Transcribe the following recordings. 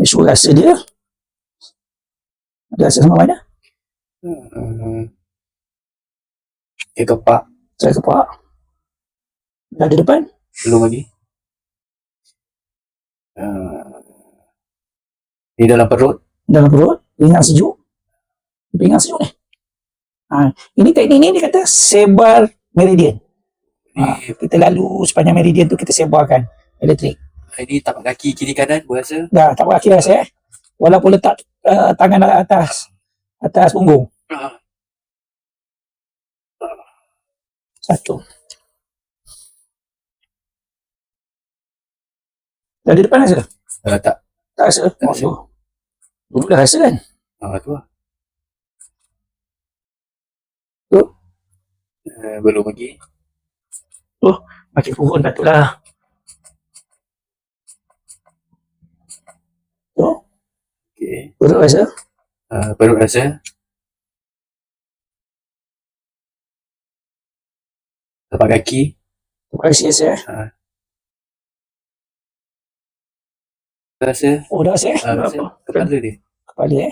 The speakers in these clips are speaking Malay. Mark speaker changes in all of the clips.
Speaker 1: Ni suruh rasa dia. Ada rasa sama mana?
Speaker 2: Dia kepak.
Speaker 1: Saya kepak. Dah ada depan?
Speaker 2: Belum lagi. Di dalam perut.
Speaker 1: Dalam perut. Pinggang sejuk. Pinggang sejuk ni. Ini teknik ni dia kata sebar meridian. Kita lalu sepanjang meridian tu kita sebarkan elektrik.
Speaker 2: Ini tapak kaki kiri kanan berasa?
Speaker 1: Dah, tapak kaki rasa Walaupun letak tangan atas punggung. Satu. Dah di depan rasa?
Speaker 2: Tak.
Speaker 1: Tak rasa?
Speaker 2: Tak rasa.
Speaker 1: Dulu dah rasa kan?
Speaker 2: Tu lah.
Speaker 1: Tu?
Speaker 2: Belum lagi.
Speaker 1: Makin turun dah tu lah. Tu?
Speaker 2: Okay.
Speaker 1: Perut rasa?
Speaker 2: Perut rasa. Tapak kaki.
Speaker 1: Tapak kaki rasa
Speaker 2: Rasa.
Speaker 1: Oh dah rasa
Speaker 2: Rasa. Kepala dia.
Speaker 1: Kepala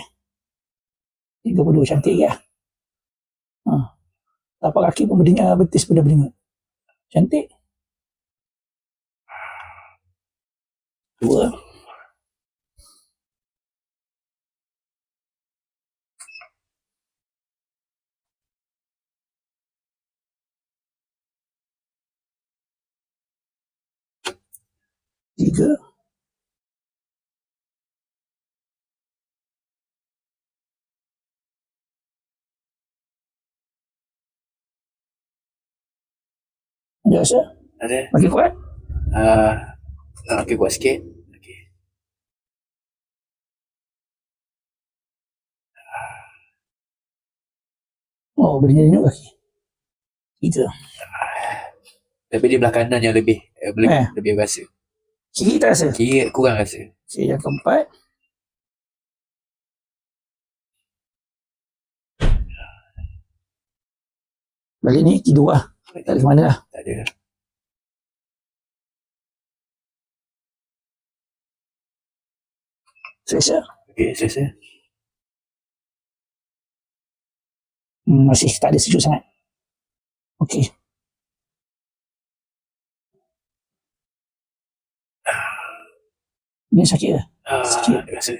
Speaker 1: 32 cantik ya. Tapak kaki pun berdengar, betis pun dah berdengar. Cantik. 2. Tiga. Ada rasa?
Speaker 2: Ada.
Speaker 1: Makin kuat?
Speaker 2: Okey, kuat sikit. Okey.
Speaker 1: Oh, berdiri kaki. 3.
Speaker 2: Tapi di belah kanan yang lebih rasa.
Speaker 1: Kiri tak rasa?
Speaker 2: Kiri kurang rasa.
Speaker 1: Okay, yang keempat. Balik ni tidur lah. Tak ada ke mana lah.
Speaker 2: Tak ada.
Speaker 1: Selesa?
Speaker 2: Okey, selesa.
Speaker 1: Masih tak ada sejuk sangat. Okey. Ni sakit ke?
Speaker 2: Sakit. Rasa.